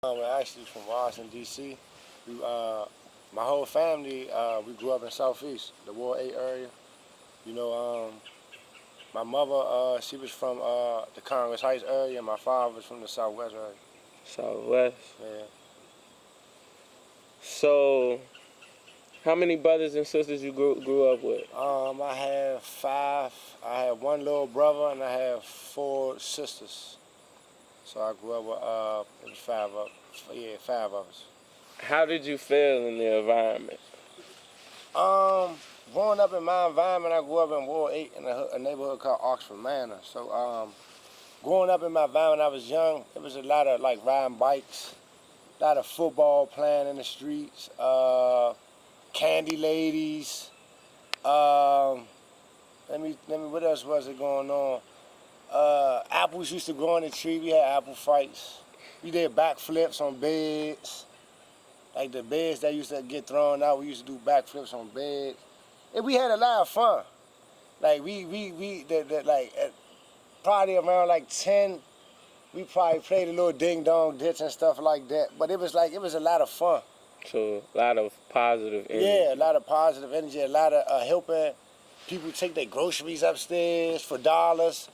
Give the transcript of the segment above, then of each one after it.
We're actually from Washington, D.C. My whole family, we grew up in Southeast, the Ward 8 area. You know, my mother, she was from the Congress Heights area, and my father was from the Southwest area. Southwest. Yeah. So, how many brothers and sisters you grew up with? I have 5. I have 1 little brother, and I have 4 sisters. So I grew up with it was 5 of, 5 of us. How did you feel in the environment? Growing up in my environment, I grew up in Ward 8 in a neighborhood called Oxford Manor. So growing up in my environment, I was young. There was a lot of like riding bikes, a lot of football playing in the streets, candy ladies. What else was it going on? Apples used to grow on the tree. We had apple fights. We did backflips on beds. Like the beds that used to get thrown out, we used to do backflips on beds. And we had a lot of fun. Like probably around like 10, we probably played a little ding dong ditch and stuff like that. But it was a lot of fun. So a lot of positive energy. Yeah, a lot of positive energy, a lot of helping people take their groceries upstairs for dollars.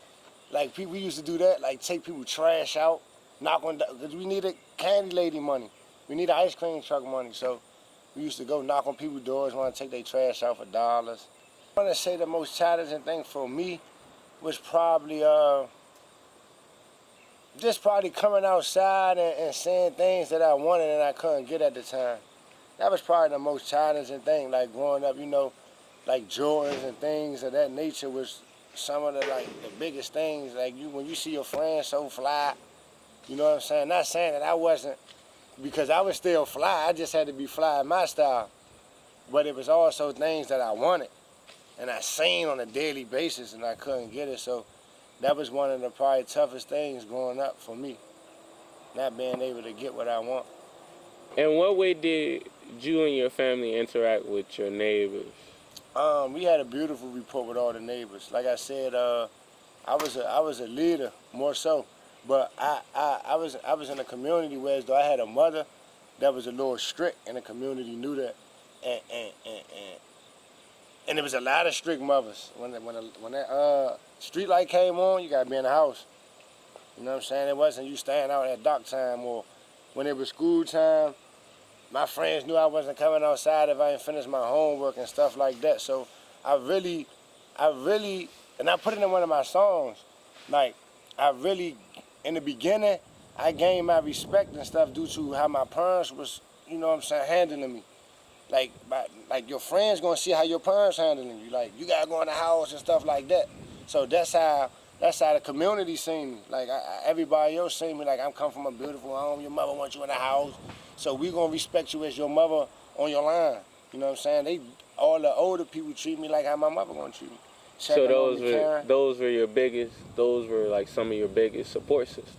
Like we used to do that, like take people trash out, knock on, because we needed candy lady money. We needed ice cream truck money, so we used to go knock on people's doors, want to take their trash out for dollars. I want to say the most challenging thing for me was probably just probably coming outside and saying things that I wanted and I couldn't get at the time. That was probably the most challenging thing, like growing up, you know, like Jordans and things of that nature was some of the biggest things. Like when you see your friends so fly, you know what I'm saying? Not saying that I wasn't, because I was still fly. I just had to be fly in my style. But it was also things that I wanted and I seen on a daily basis and I couldn't get it. So that was one of the probably toughest things growing up for me, not being able to get what I want. In what way did you and your family interact with your neighbors? We had a beautiful rapport with all the neighbors. Like I said, I was a leader more so, but I was in a community where as though I had a mother that was a little strict, and the community knew that, and there was a lot of strict mothers. When that street light came on, you gotta be in the house. You know what I'm saying? It wasn't you staying out at dark time, or when it was school time. My friends knew I wasn't coming outside if I didn't finish my homework and stuff like that. So I really, and I put it in one of my songs, like in the beginning, I gained my respect and stuff due to how my parents was, you know what I'm saying, handling me. Like your friends gonna see how your parents handling you. Like you gotta go in the house and stuff like that. So that's how the community seen me. Like everybody else seen me like I'm come from a beautiful home. Your mother wants you in the house. So we gonna respect you as your mother on your line. You know what I'm saying? All the older people treat me like how my mother gonna treat me. So those were like some of your biggest support systems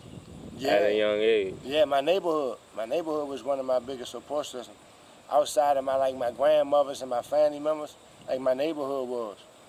at a young age. Yeah, my neighborhood was one of my biggest support systems. Outside of my grandmothers and my family members, like my neighborhood was.